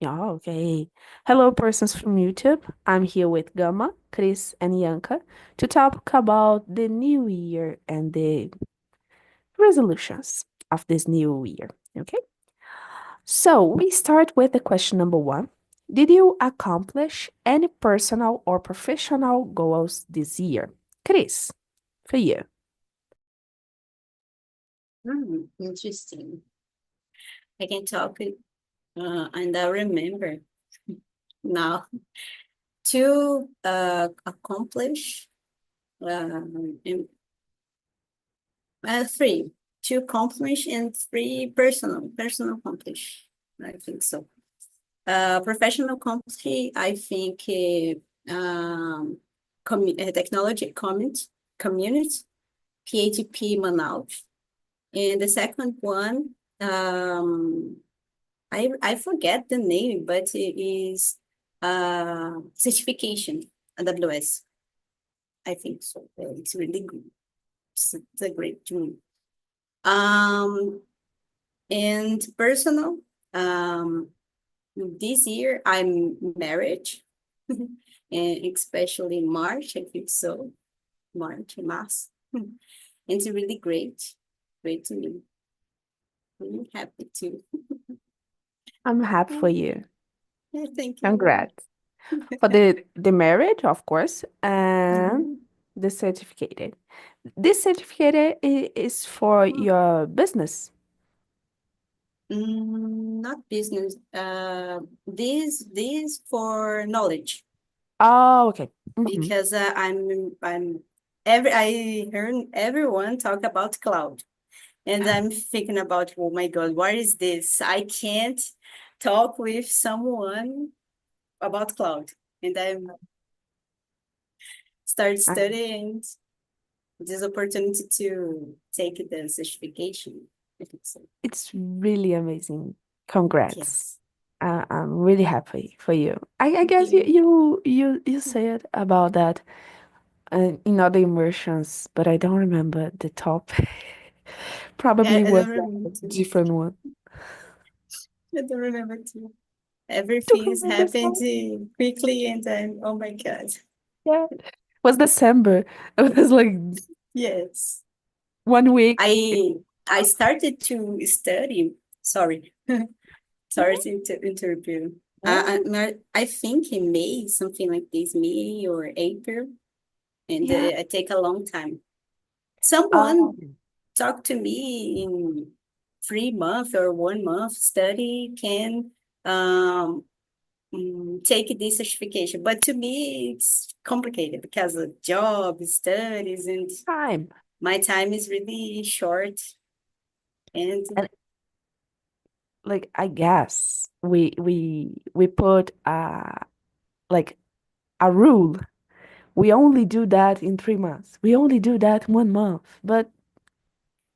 Oh, okay. Hello, persons from YouTube. I'm here with Gama, Chris, and Yanka to talk about the new year and the resolutions of this new year. Okay. So we start with the question number one. Did you accomplish any personal or professional goals this year? Chris, for you. Interesting. I can talk and I remember now to accomplish in, three, to accomplish and three personal accomplish. I think so. Professional accomplish, I think technology community, PHP Manaus. And the second one, I forget the name, but it is certification, AWS. I think so. It's really good. It's a great tool. Um, and personal, this year I'm married, and especially March, I think so. March, Mass. It's really great to me. Really happy too. I'm happy for you. Yeah, thank you. Congrats. For the marriage, of course, and Mhm. the certificate. This certificate is for your business. Not business. This for knowledge Oh, okay. Hmm. because I heard everyone talk about cloud, and I'm thinking about, oh my God, what is this? I can't talk with someone about cloud, and I start studying this opportunity to take the certification. I think so. It's really amazing. Congrats. Yes. I'm really happy for you. I Thank guess you you. you you you said about that in other immersions, but I don't remember the top. Probably I was don't remember a too. different one. I don't remember too. Don't Everything is remember happened so. quickly, and then oh my God. Yeah. Was December. It was like Yes. 1 week. I I started to study. Sorry. Sorry to interview. Oh, I think in May, something like this, May or April, and yeah. I take a long time. Oh, Someone talked to me in 3 months or 1 month study can um, take this certification. But to me, it's complicated because of job, studies, and time. my time is really short. And And like I guess we put like a rule. We only do that in 3 months. We only do that 1 month. But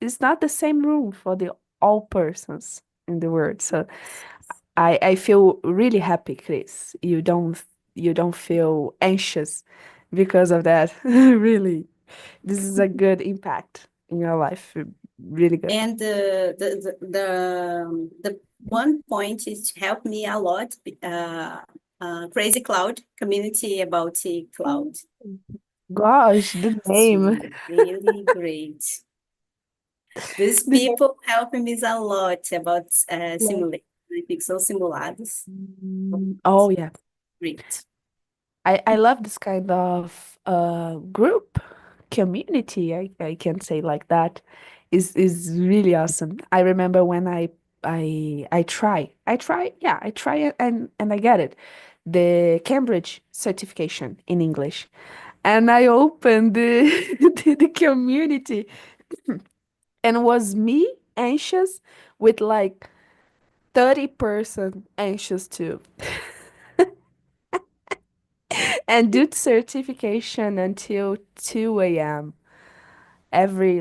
it's not the same rule for the all persons in the world. So I feel really happy, Chris. You don't feel anxious because of that. Really. This is a good impact in your life. Really good. and the one point is helped me a lot. Crazy Cloud community about the Oh, cloud. gosh, the It's name. really great. These The name. people helping me a lot about Like, simulation. I think so simulados. oh yeah. Great. I love this kind of group community, I can say like that is really awesome. I remember when I try it and I get it. The Cambridge certification in English. And I opened the community and was me anxious with like 30% anxious too. And do certification until 2 a.m. every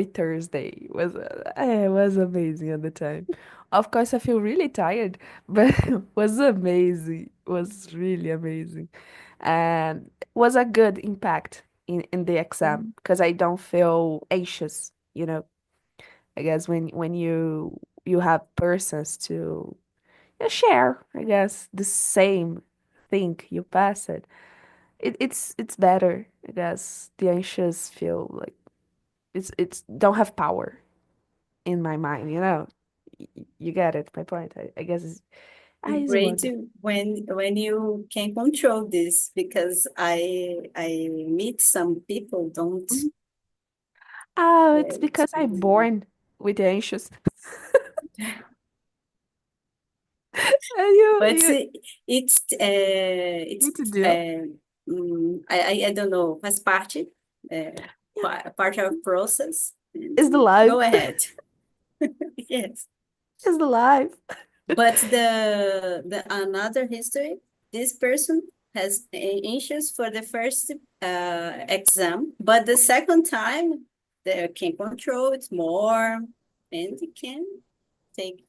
Thursday it was amazing at the time. Of course, I feel really tired, but it was amazing. It was really amazing, and was a good impact in the exam because I don't feel anxious. I guess when you have persons you share, I guess, the same thing you passed. It's better, I guess. The anxious feel like it's don't have power in my mind, you know. You get it, my point. I guess it's Great wonderful. to when you can control this because I meet some people don't. Mhm. Oh, it's It's because I'm born with anxious. And but you it's need to deal. I don't know, faz parte, Yeah, part of process. And it's the life. go ahead. Yes. It's the life. But the another history, this person has issues for the first exam, but the second time they can control it more and it can take.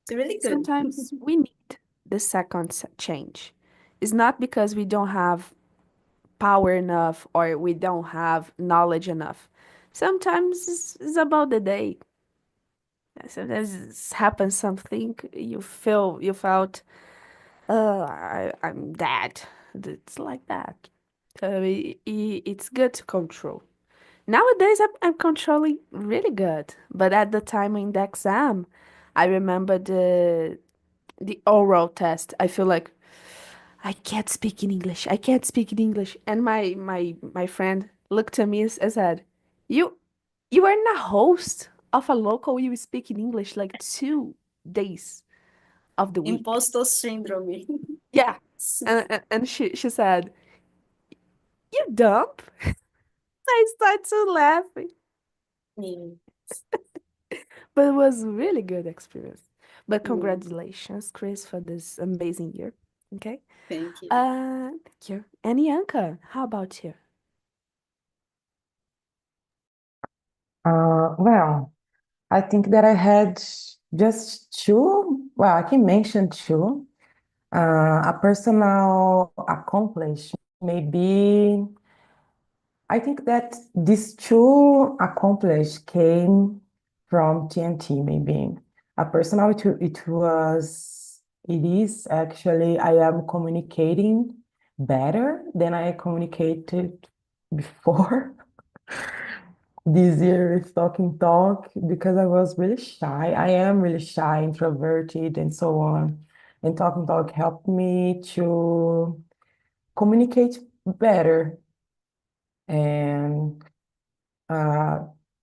It's really good. Sometimes we need the second change. It's not because we don't have power enough or we don't have knowledge enough. Sometimes it's about the day. Sometimes it's happens something you felt I'm dead. It's like that. So it's good to control. Nowadays I'm controlling really good, but at the time in the exam, I remember the oral test. I feel like I can't speak in English. I can't speak in English. And my friend looked at me and said, "You you are not host of a local you speak in English like 2 days of the week." Impostor syndrome. Yeah. And she said, "You dumb." I started laughing. Mm, But it was a really good experience. But mm, congratulations, Chris, for this amazing year. Okay. thank you. Thank you. And Yanka, how about you? Well, I think that I had just two. Well, I can mention two. A personal accomplishment, maybe. I think that these two accomplished came from TNT, maybe. A personal, it is actually, I am communicating better than I communicated before. This year with talking talk because I was really shy. I am really shy, introverted, and so on. And talking talk helped me to communicate better and uh,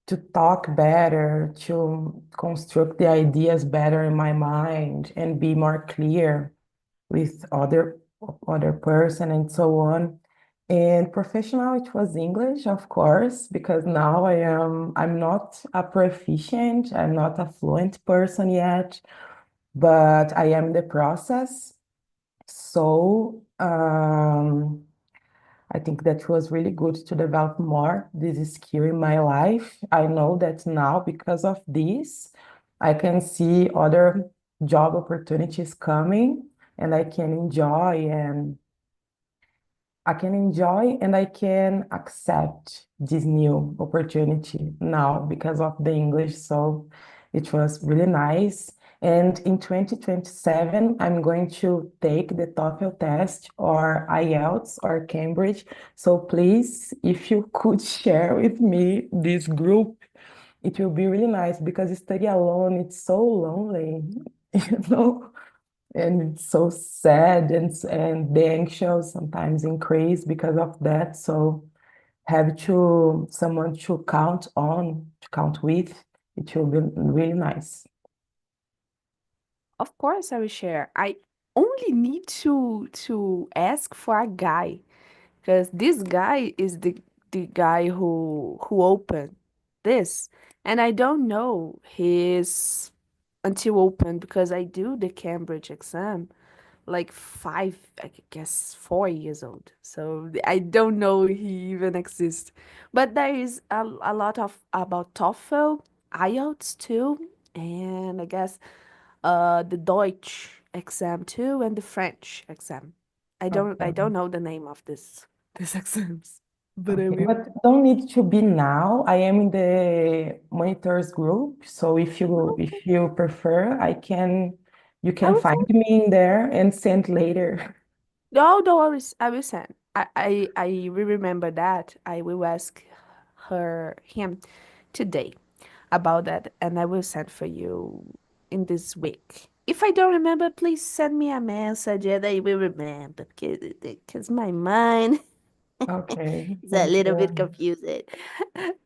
to talk better, to construct the ideas better in my mind and be more clear with other person and so on. And professional, it was English, of course, because now I'm not a proficient, I'm not a fluent person yet, but I am in the process. So I think that was really good to develop more this skill in my life. I know that now because of this, I can see other job opportunities coming and I can enjoy and I can accept this new opportunity now because of the English. So it was really nice. And in 2027, I'm going to take the TOEFL test or IELTS or Cambridge. So please, if you could share with me this group, it will be really nice because study alone, it's so lonely, you know? And it's so sad and the anxious sometimes increase because of that. So have to someone to count on, to count with, it will be really nice. Of course, I will share. I only need to ask for a guy because this guy is the guy who opened this, and I don't know his until open because I do the Cambridge exam like five, I guess 4 years old. So I don't know he even exists. But there is a lot of about TOEFL, IELTS too, and I guess the Deutsch exam too, and the French exam. I Okay. don't know the name of this these exams, but I Okay. will. But don't need to be now. I am in the monitors group. So if you Okay. prefer, I can You I can will find send. me in there and send later. No, don't worry. I will send. I will remember that. I will ask him today about that, and I will send for you in this week. If I don't remember, please send me a message and I will remember because my mind Okay, is a thank little bit you. confused.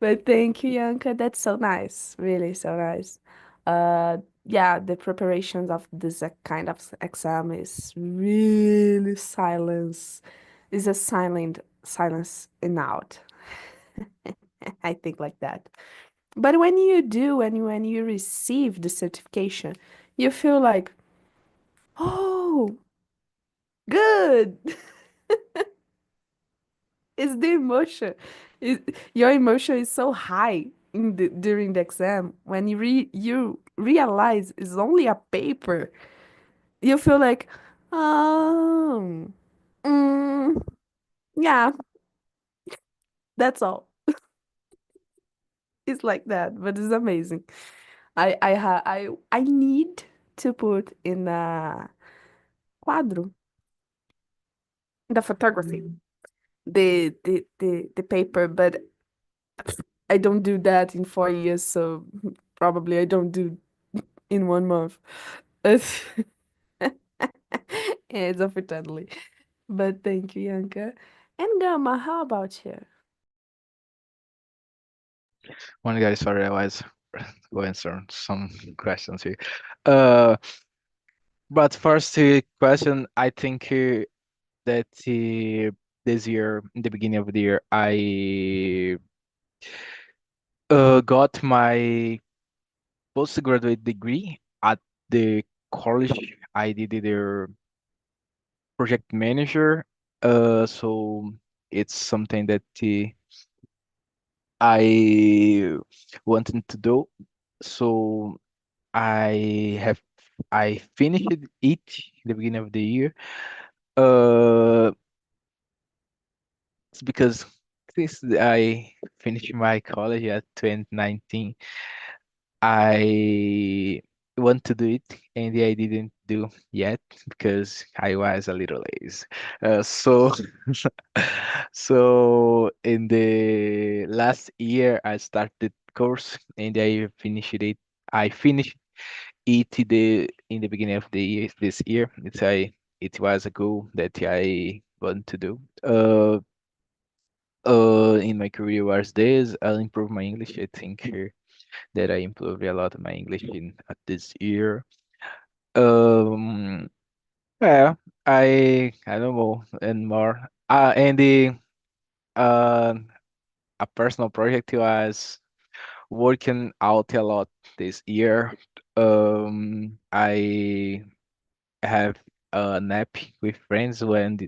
But thank you, Yanka. That's so nice. Really so nice. Uh, yeah, the preparations of this kind of exam is really silence. Is a silence in out. I think like that. But when you do, and when you receive the certification, you feel like, oh, good. It's the emotion. Your emotion is so high during the exam. When you realize it's only a paper, you feel like, oh, mm, yeah, that's all. It's like that, but it's amazing. I need to put in a quadro, the photography, the paper, but I don't do that in 4 years, so probably I don't do in 1 month. It's it's unfortunately. But thank you, Yanka. And Gama, how about you? One guy, sorry, I was going answer some questions here. Uh, but first question, I think that this year, in the beginning of the year, I got my postgraduate degree at the college. I did their project manager. So it's something that I wanted to do. So I have I finished it in the beginning of the year. Uh, it's because since I finished my college at 2019, I want to do it and I didn't do yet because I was a little lazy. So so in the last year I started course and I finished it. I finished it in the beginning of the year this year. It was a goal that I want to do. In my career was this. I'll improve my English. I think that I improved a lot of my English in at this year. Um, yeah, I don't know and more. And the uh, a personal project was working out a lot this year. I have a nap with friends when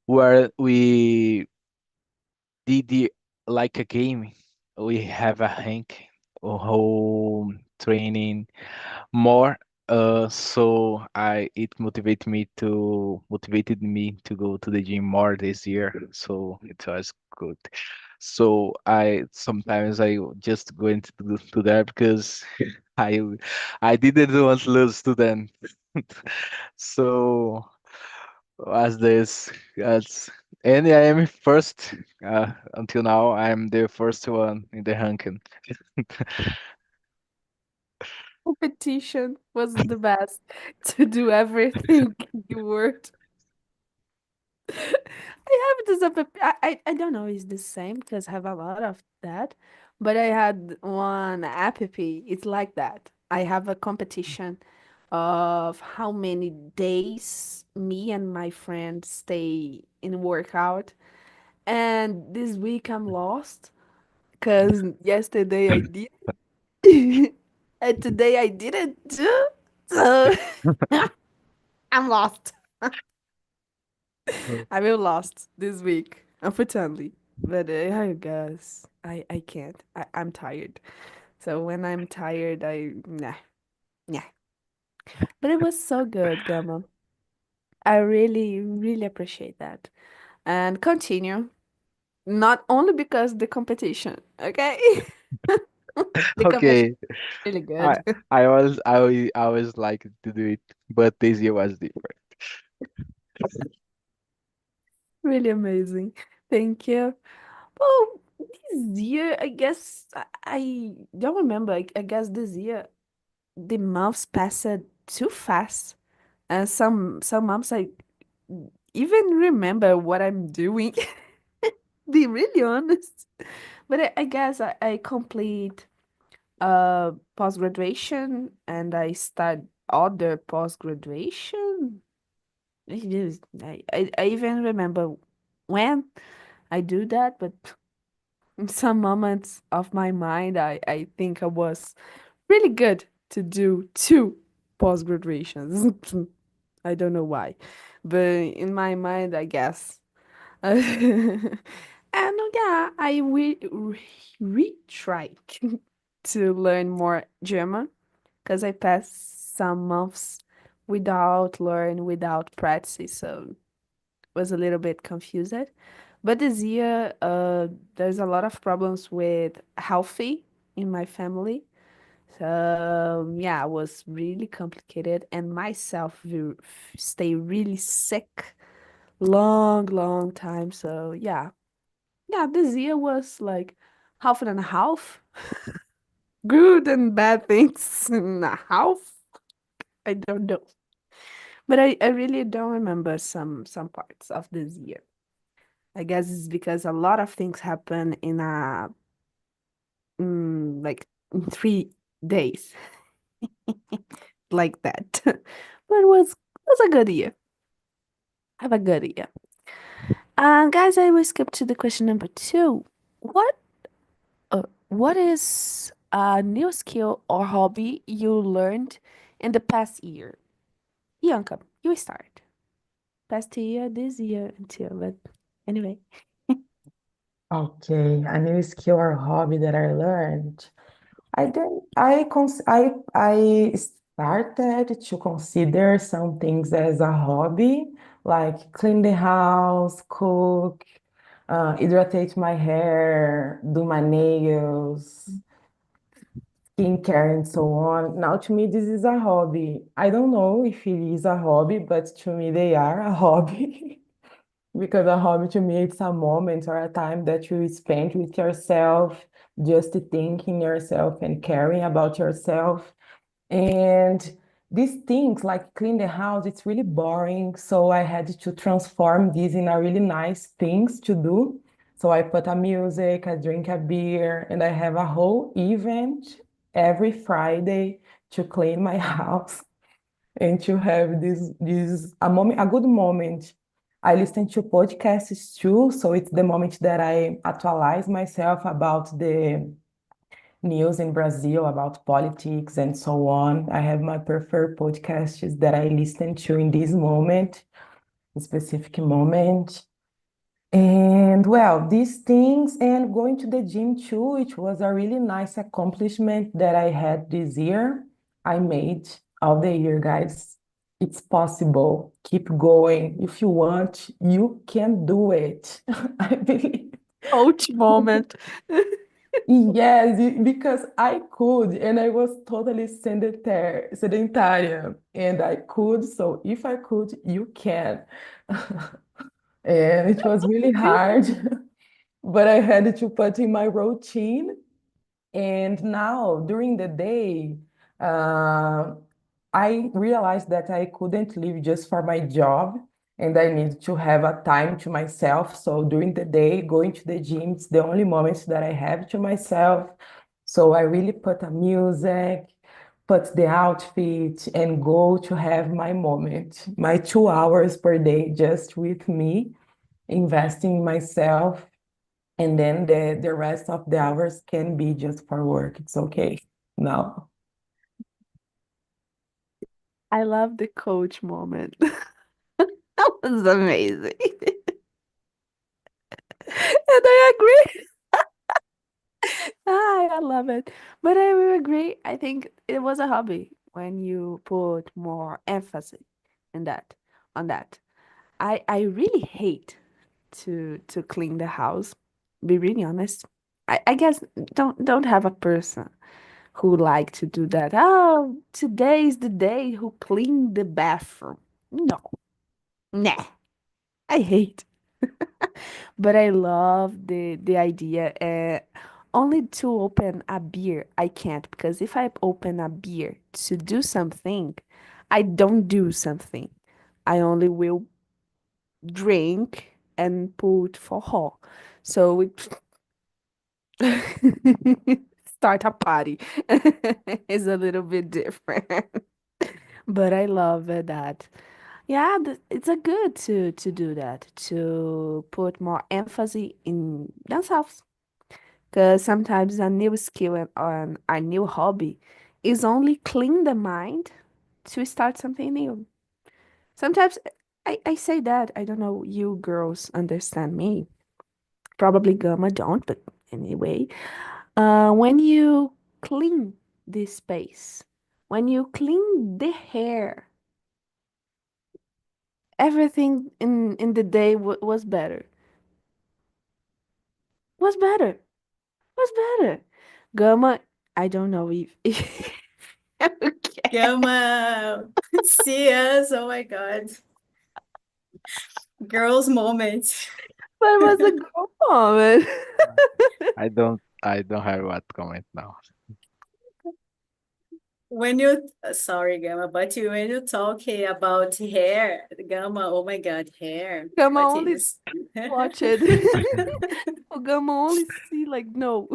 where we did like a game. We have a rank home training more. So I it motivated me to go to the gym more this year. So it was good. So I sometimes I just go into to that because I I didn't want to lose to them. So as this as and I am first until now I'm the first one in the ranking. Competition was the best to do everything you worked. I have this I don't know it's the same because I have a lot of that, but I had one app. It's like that. I have a competition of how many days me and my friends stay in workout, and this week I'm lost because yesterday I did, and today I didn't do, so I'm lost. I will lost this week, unfortunately. But I guess I can't. I'm tired. So when I'm tired, nah. But it was so good, Gamma. I really, really appreciate that. And continue. Not only because the competition, okay? The conversion Okay, is really I good. I was like to do it, but this year was different. Really amazing. Thank you. Well, this year, I guess I don't remember. I guess this year the months passed too fast. And some months I even remember what I'm doing. Be really honest. But I guess I complete post-graduation and I start other post-graduation. It is I even remember when I do that, but in some moments of my mind I think I was really good to do two post-graduations. I don't know why, but in my mind, I guess. And yeah, I retry to learn more German because I passed some months without learn, without practice, so was a little bit confused. But this year, there's a lot of problems with healthy in my family. So yeah, it was really complicated, and myself stay really sick long time. So yeah, this year was like half and a half, good and bad things in a half. I don't know, but I really don't remember some parts of this year. I guess it's because a lot of things happen in a like in 3 days, like that. But it was a good year. Have a good year. Guys, I will skip to the question number two. What is a new skill or hobby you learned in the past year? Bianca, you start. Past year, this year, until, but anyway. Okay, a new skill or hobby that I learned. I started to consider some things as a hobby, like clean the house, cook, hydrate my hair, do my nails, skincare, and so on. Now, to me, this is a hobby. I don't know if it is a hobby, but to me, they are a hobby. Because a hobby to me, it's a moment or a time that you spend with yourself, just thinking yourself and caring about yourself. And these things like clean the house, it's really boring. So I had to transform this in a really nice things to do. So I put a music, I drink a beer, and I have a whole event every Friday to clean my house and to have this a moment, a good moment. I listen to podcasts too, so it's the moment that I actualize myself about the news in Brazil, about politics and so on. I have my preferred podcasts that I listen to in this moment, specific moment. And well, these things and going to the gym too, which was a really nice accomplishment that I had this year. I made all the year, guys. It's possible. Keep going. If you want, you can do it. I believe. Ouch moment. Yes, because I could, and I was totally sedentary, and I could. So if I could, you can. And it was really hard, but I had to put in my routine. And now, during the day, uh, I realized that I couldn't live just for my job and I need to have a time to myself. So during the day, going to the gym, it's the only moments that I have to myself. So I really put a music, put the outfit, and go to have my moment, my 2 hours per day just with me, investing in myself and then the rest of the hours can be just for work. It's okay. No. I love the coach moment. That was amazing. And I agree. I love it. But I will agree. I think it was a hobby when you put more emphasis in that, on that. I really hate to clean the house, be really honest. I guess don't have a person who like to do that. Oh, today is the day who clean the bathroom. No, nah, I hate. But I love the idea. Only to open a beer, I can't because if I open a beer to do something, I don't do something. I only will drink and put for her. So we start a party. It's a little bit different. But I love that. Yeah, it's a good to do that, to put more emphasis in themselves. Because sometimes a new skill and on a new hobby is only clean the mind to start something new. Sometimes I say that, I don't know, you girls understand me. Probably Gamma don't, but anyway. When you clean this space, when you clean the hair, everything in the day was better. Was better. Was better. Gamma, I don't know if okay. Gama, see us. Oh my God. Girls' moment. But it was a good moment. I don't have what comment now. When you, sorry, Gama, but when you talk about hair, Gama, oh my God, hair. Gamma What only is? watch it. Gamma only see like no.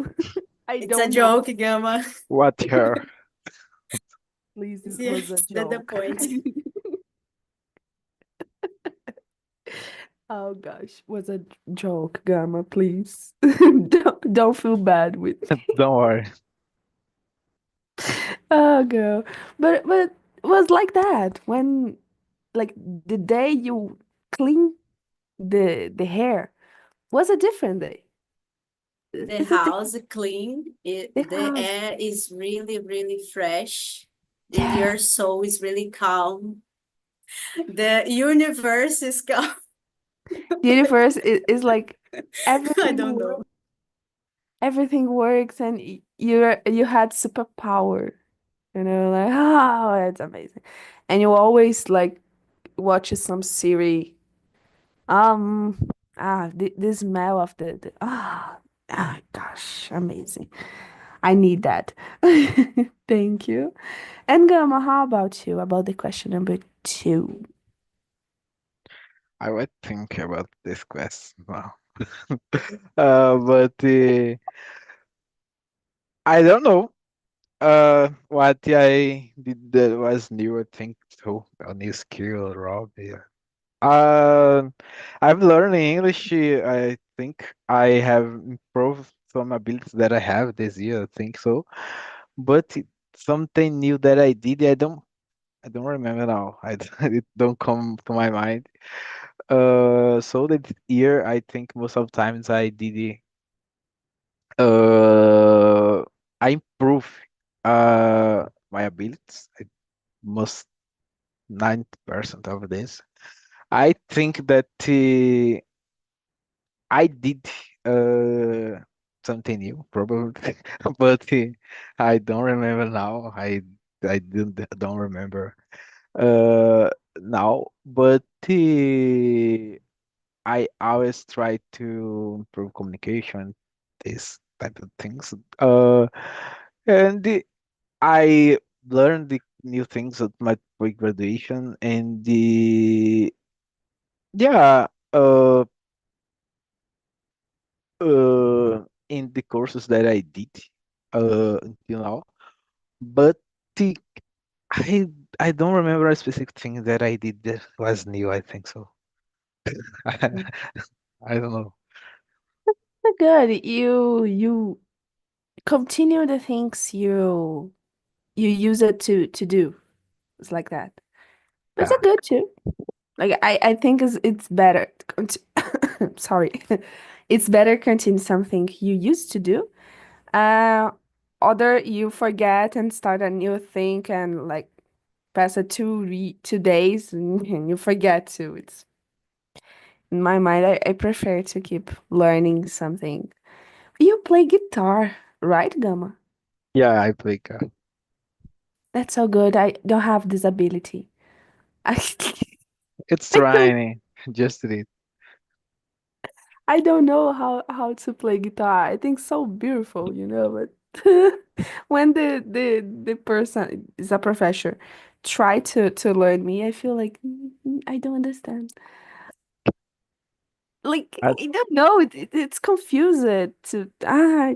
I It's a don't know. joke, Gama. What her? Please, it was a Yes, that's the joke. point. Oh gosh, was a joke, Gamma, please. Don't feel bad with me. Don't worry. Oh girl. But it was like that when like the day you clean the hair was a different day. The It's a house different clean, the the house. air is really, really fresh, and Yeah. your soul is really calm. The universe is calm. The universe is like I everything don't works, know. everything works and you had superpower. You know, like oh, it's amazing. And you always like watch some series. Um the smell of the gosh, amazing. I need that. Thank you. And Gama, how about you? About the question number two. I would think about this question now. But I don't know. What I did that was new. I think so. A new skill, Rob. Yeah. Um, I'm learning English. I think I have improved some abilities that I have this year. I think so. But something new that I did, I don't remember now. It don't come to my mind. So this year, I think most of times I did I improve my abilities. Most 90% of this. I think that I did uh something new, probably, but I don't remember now. I don't remember now, but I always try to improve communication, this type of things. And I learned the new things at my pre-graduation, and yeah, in the courses that I did until now. But the, I I don't remember a specific thing that I did that was new. I think so. I don't know. Good. You continue the things you use it to do. It's like that. But it's Yeah. a good too. Like I think it's better. Sorry, it's better continue something you used to do. Uh, Other you forget and start a new thing and like pass a 2 days and you forget to. It's in my mind. I prefer to keep learning something. You play guitar, right, Gama? Yeah, I play guitar. That's so good. I don't have this ability. I, It's I don't trying. Just read. I don't know how to play guitar. I think so beautiful, but when the person is a professor try to learn me, I feel like I don't understand. Like I, I don't know. It's confused. I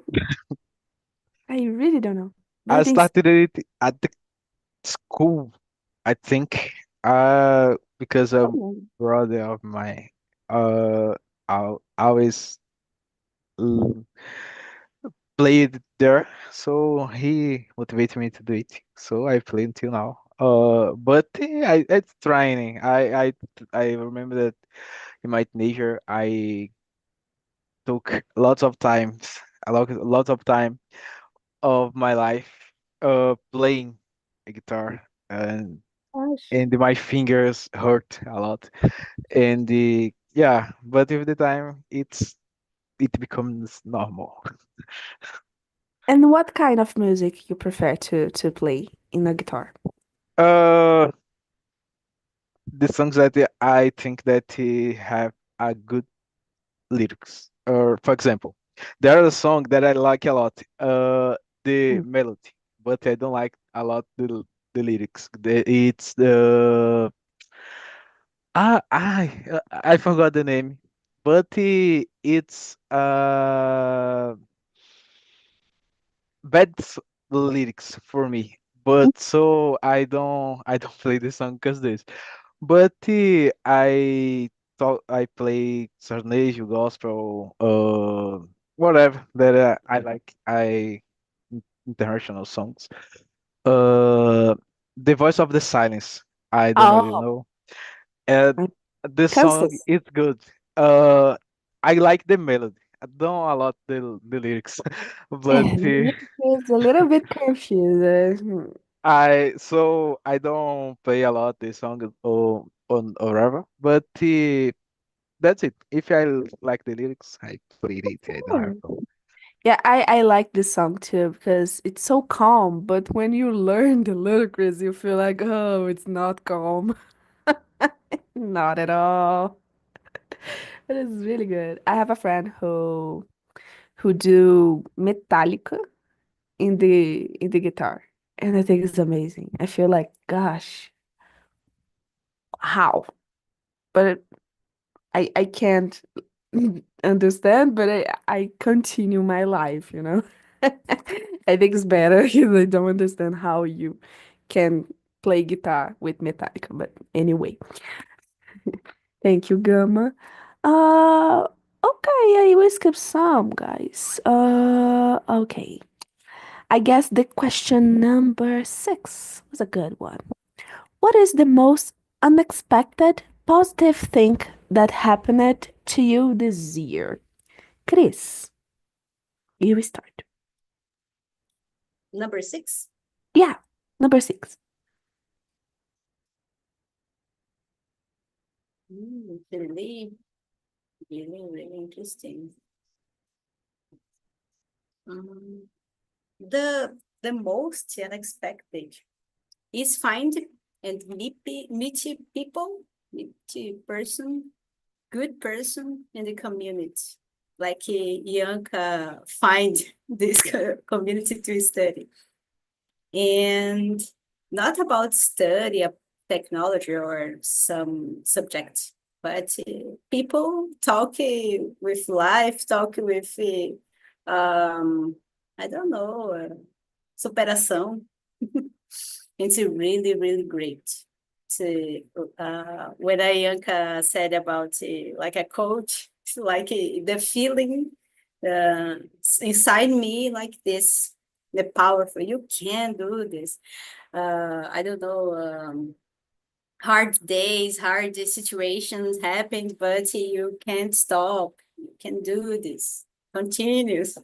really don't know. But I I think started it at the school, I think. Because a so. brother of mine, uh, I always l- played there, so he motivated me to do it. So I play until now. But it's trying. I remember that in my teenager, I took lots of times, lots of time of my life, playing a guitar, and Gosh. my fingers hurt a lot. And yeah, but with the time, it becomes normal. And what kind of music you prefer to play in a guitar? Uh, the songs that I think that have a good lyrics. Or for example, there are a song that I like a lot. The Mm. melody, but I don't like a lot the lyrics. It's the I forgot the name, but it's bad lyrics for me. But so I don't play the song because this. But I play sertanejo, gospel, whatever that I like. International songs. Uh, the Voice of the Silence. I don't know if you Oh, know. Uh, I- the song Kansas. is good. Uh, I like the melody. I don't a lot the lyrics, but It's a little bit confused. I don't play a lot the song or whatever. But that's it. If I like the lyrics, I play it. I don't have Hmm. problem. Yeah, I like this song too because it's so calm, but when you learn the lyrics, you feel like, oh, it's not calm. Not at all. It is really good. I have a friend who do Metallica in the guitar, and I think it's amazing. I feel like, gosh, how? But I can't understand, but I continue my life. I think it's better because I don't understand how you can play guitar with Metallica. But anyway, thank you, Gama. Uh, okay, I will skip some, guys. Okay. I guess the question number 6 was a good one. What is the most unexpected positive thing that happened to you this year? Chris, you start. Number 6. Yeah, number 6. Really, really, really interesting. Um, the most unexpected is find and meet people, meet person, good person in the community. Like Yanka find this community to study. And not about study of technology or some subject, but people talk with life, talk with, I don't know, superação. It's really, really great. To when Ayanka said about like a coach, like the feeling uh, inside me, like this, the powerful. You can do this. I don't know. Hard days, hard situations happen, but you can't stop. You can do this. Continuous.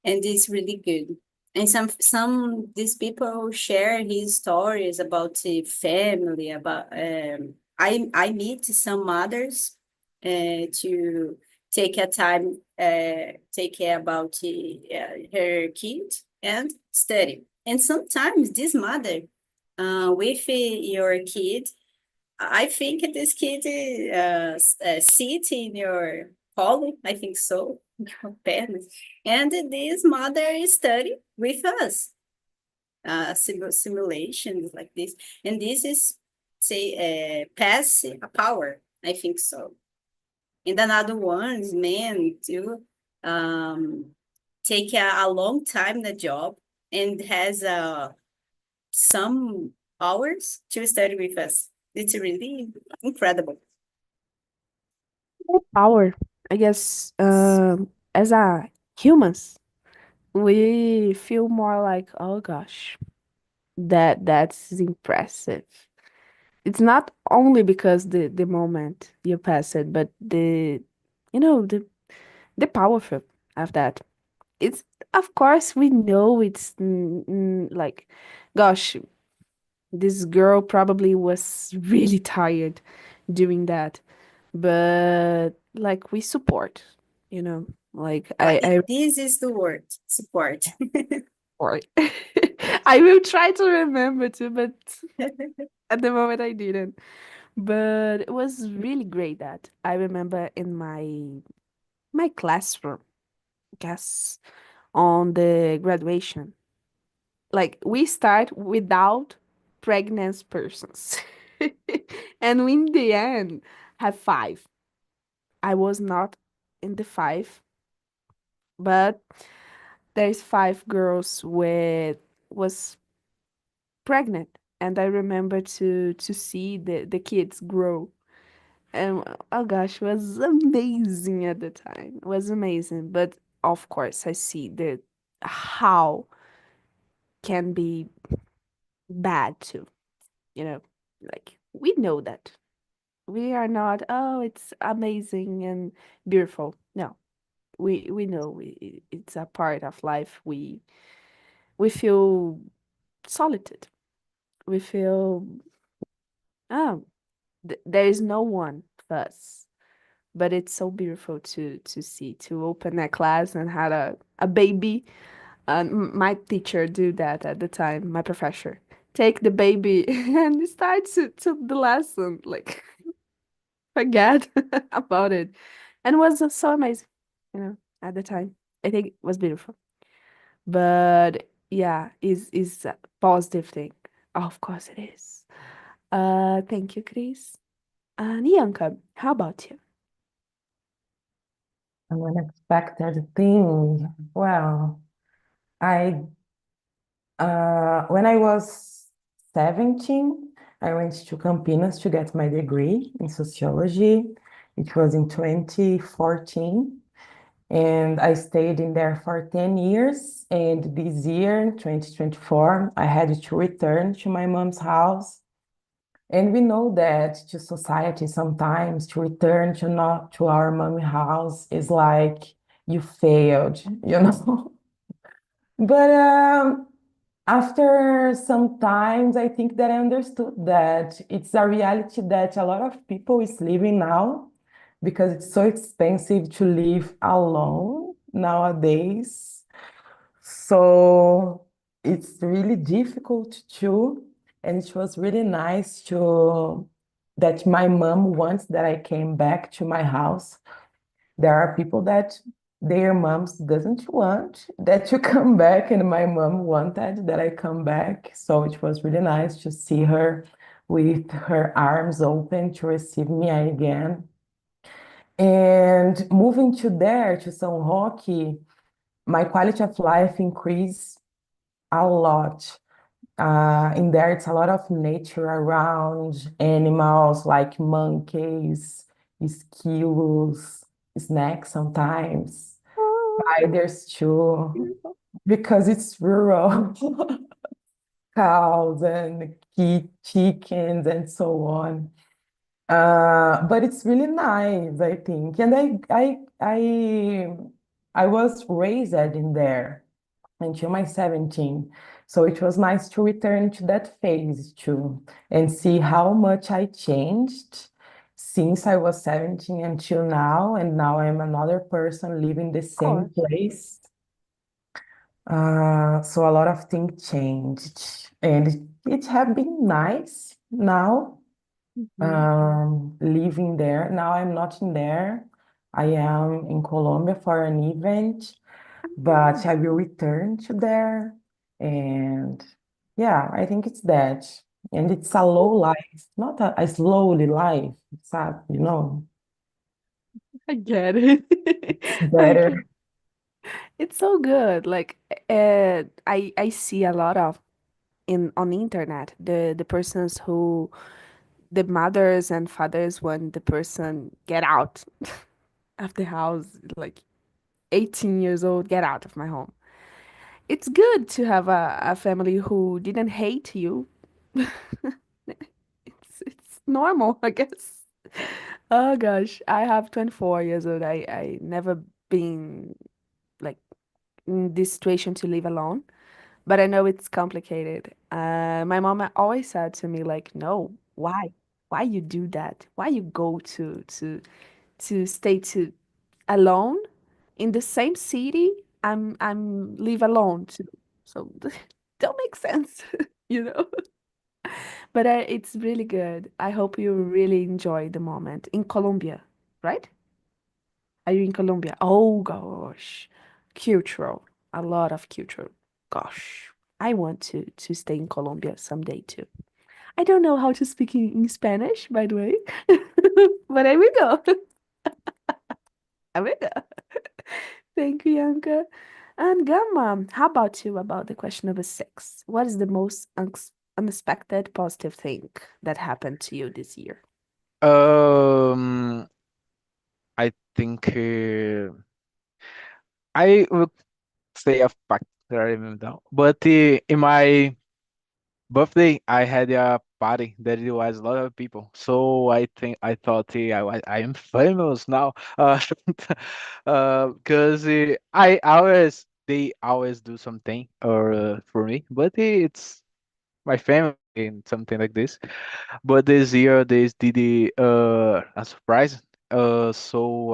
And it's really good. And some these people share his stories about the family, about I meet some mothers to take a time, take care about her kid and study. And sometimes this mother, with your kid, I think this kid sit in your colo, I think so, your parents, and this mother study with us, simulations like this, and this is say pass a power, I think so. And another one is men too, take a long time the job and has some hours to study with us. It's really incredible. Power. I guess as a humans, we feel more like, oh gosh, that's impressive. It's not only because the moment you pass it, but you know the powerful of that. It's of course we know it's like, gosh, this girl probably was really tired doing that, but like we support, like I This is the word, support. support. I will try to remember to, but at the moment I didn't. But it was really great that I remember in my classroom, guess on the graduation. Like we start without pregnant persons. And we, in the end have five. I was not in the five, but there's five girls with was pregnant. And I remember to see the kids grow. And oh gosh, it was amazing at the time. It was amazing. But of course I see the how can be bad too, like we know that. We are not, oh, it's amazing and beautiful. No, we know it's a part of life. We feel solitude. We feel, oh, there is no one us. But it's so beautiful to see, to open a class and had a baby. My teacher do that at the time, my professor. Take the baby and start to the lesson. Like forget about it. And it was so amazing, at the time. I think it was beautiful. But yeah, is a positive thing. Of course it is. Thank you, Chris. Nianka, how about you? An unexpected thing. Well, I when I was 17, I went to Campinas to get my degree in sociology. It was in 2014, and I stayed in there for 10 years. And this year, 2024, I had to return to my mom's house. And we know that to society sometimes to return to not to our mommy house is like you failed, you know. But after some times, I think that I understood that it's a reality that a lot of people is living now because it's so expensive to live alone nowadays. So it's really difficult too. And it was really nice to that my mom wants that I came back to my house. There are people that their moms doesn't want that you come back, and my mom wanted that I come back. So it was really nice to see her with her arms open to receive me again. And moving to there, to São Roque, my quality of life increased a lot. In there, it's a lot of nature around, animals like monkeys, squirrels, snakes sometimes, Oh, spiders too, beautiful. because it's rural, cows and chickens and so on. But it's really nice, I think. And I was raised in there until my 17. So it was nice to return to that phase too and see how much I changed since I was 17 until now, and now I'm another person living the Of same course. place. So a lot of things changed, and it have been nice now, Hmm. living there. Now I'm not in there. I am in Colombia for an event, but I will return to there. And yeah, I think it's that. And it's a low life, not a slowly life. It's I get it. I better. can. It's so good. Like, I see a lot of in on the internet the persons who the mothers and fathers when the person get out of the house, like 18 years old, get out of my home. It's good to have a family who didn't hate you. It's normal, I guess. Oh gosh, I have 24 years old. I never been like in this situation to live alone, but I know it's complicated. My mom always said to me like, "No, why? Why you do that? Why you go to stay to alone in the same city? I'm live alone too. So don't make sense, you know." But it's really good. I hope you really enjoy the moment in Colombia, right? Are you in Colombia? Oh gosh, cultural, a lot of cultural. Gosh, I want to stay in Colombia someday too. I don't know how to speak in Spanish, by the way, but I will go. I will go. Thank you, Yanka. And Gamma, how about you about the question number six? What is the most unexpected positive thing that happened to you this year? Um, I think I would say a fact that I remember now. But in my birthday, I had a party that it was a lot of people. So I thought I am famous now. Because I always they always do something or for me, but it's my family and something like this. But this year they did a surprise. So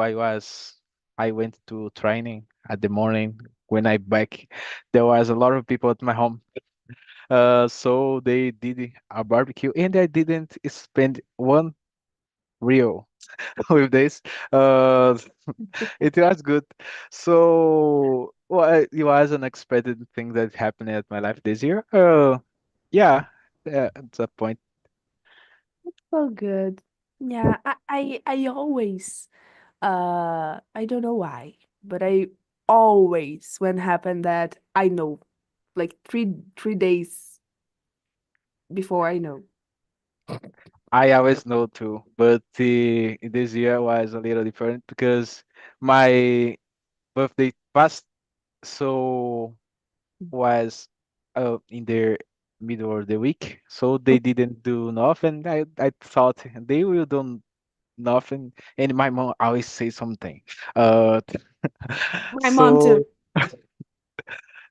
I went to training at the morning. When I back, there was a lot of people at my home. So they did a barbecue, and I didn't spend one real with this. Uh, it was good. So well, it was an unexpected thing that happened at my life this year. Yeah, at that point. So good. Yeah, I always I don't know why, but I always when happened that I know like three days before I know. I always know too, but this year was a little different because my birthday passed, so was in the middle of the week, so they didn't do nothing. I thought they will do nothing, and my mom always say something. Uh, My mom too. so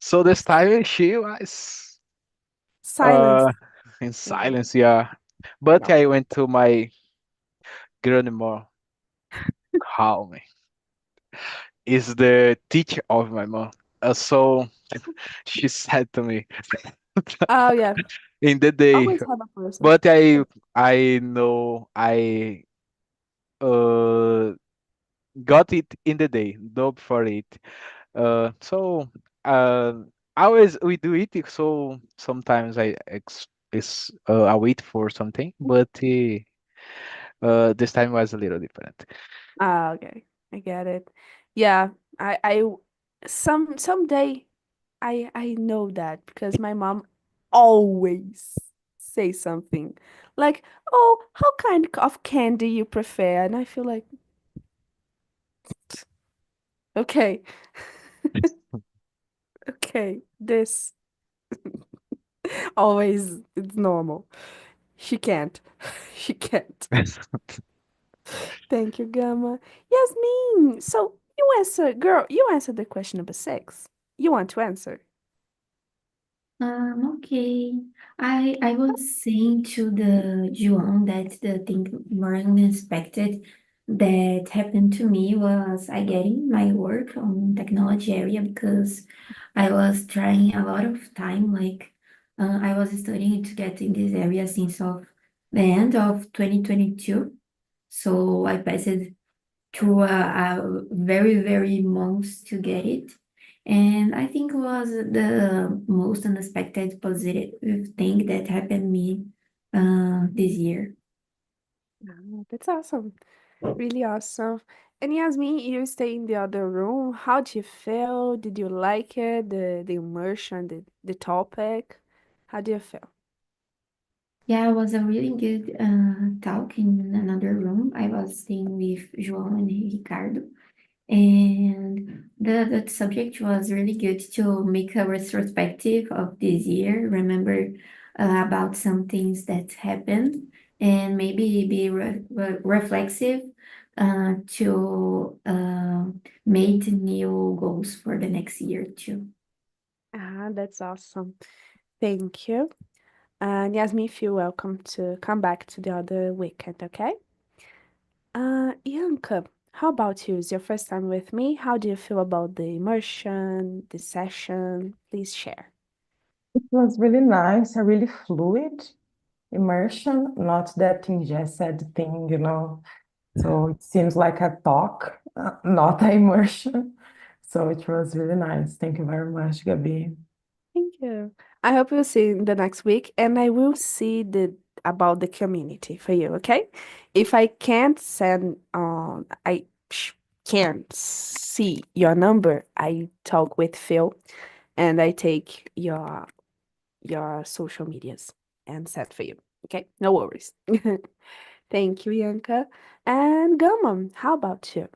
so this time she was Silence. uh in Yeah, silence, yeah. But no. I went to my grandma, calm me. Is the teacher of my mom. So she said to me Oh yeah, in the day, always have a person. but I know I uh got it in the day, no for it. So uh always we do it. So sometimes I wait for something, but this time was a little different. Ah, okay. I get it. Yeah, I someday I know that because my mom always say something like, "Oh, how kind of candy you prefer?" And I feel like, okay, okay, this always it's normal. She can't. She can't. Thank you, Gamma. Yasmin, so you answer, girl, you answered the question number six. You want to answer? Okay. I was saying to the Joan that the thing more unexpected that happened to me was I getting my work on technology area because I was trying a lot of time, like I was studying to get in this area since of the end of 2022. So I passed through a very, very months to get it. And I think it was the most unexpected positive thing that happened me this year. Ah, that's awesome. Really awesome. And Yasmin, you stay in the other room. How did you feel? Did you like it? The immersion, the topic? How do you feel? Yeah, it was a really good talk in another room. I was staying with João and Ricardo. And the subject was really good to make a retrospective of this year, remember about some things that happened, and maybe be reflexive to make new goals for the next year too. Ah, that's awesome. Thank you. And Yasmin, feel welcome to come back to the other weekend, okay? Ianka, how about you? It's your first time with me. How do you feel about the immersion, the session? Please share. It was really nice, a really fluid immersion, not that ingested thing, you know. So it seems like a talk, not an immersion. So it was really nice. Thank you very much, Gabi. Thank you. I hope you'll see in the next week, and I will see the about the community for you, okay? If I can't send can't see your number, I talk with Phil and I take your social medias and set for you. Okay? No worries. Thank you, Yanka. And Gama, how about you?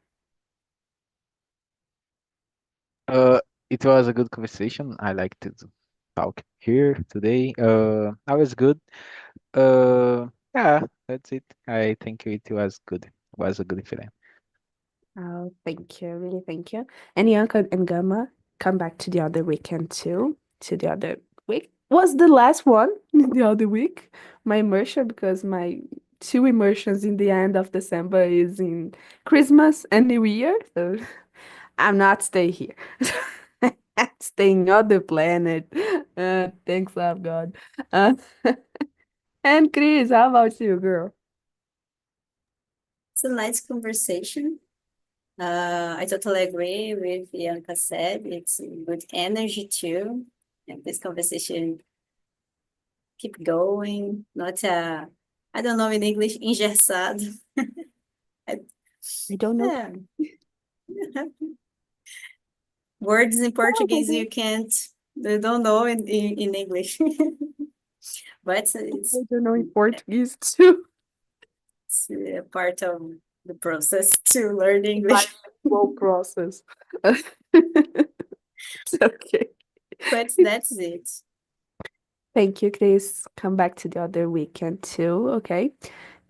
Uh, it was a good conversation. I like to talk here today. I was good. Yeah, that's it. I think it was good. Was a good feeling. Oh, thank you. Really thank you. And Yanka and Gama, come back to the other weekend too. To the other week. Was the last one the other week? My immersion, because my two immersions in the end of December is in Christmas and New Year. So I'm not staying here. Staying on the planet. Thanks, love God. Uh, and Chris, how about you, girl? It's a nice conversation. I totally agree with Bianca said. It's good energy too. And this conversation keep going, not I don't know in English, engessado. I don't know. Yeah. Words in Portuguese you can't, they don't know in English. But I don't know in Portuguese too. it's a part of the process to learn English. Bilingual process. It's okay. But that's it. Thank you, Chris. Come back to the other weekend too, okay?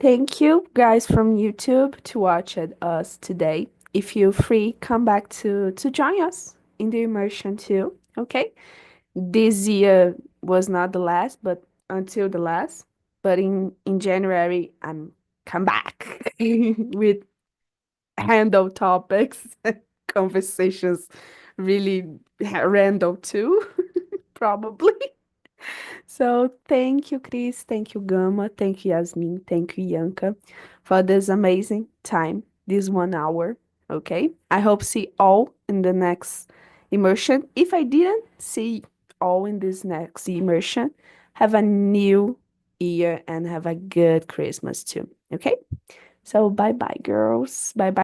Thank you, guys from YouTube, to watch us today. If you're free, come back to join us in the immersion too, okay? This year was not the last, but until the last. But in January, I'm come back with handle topics, conversations, really random too, probably. So thank you, Chris. Thank you, Gama. Thank you, Yasmin. Thank you, Yanka, for this amazing time, this 1 hour. Okay. I hope see all in the next immersion. If I didn't see all in this next immersion, have a new year and have a good Christmas too. Okay. So bye bye, girls. Bye bye.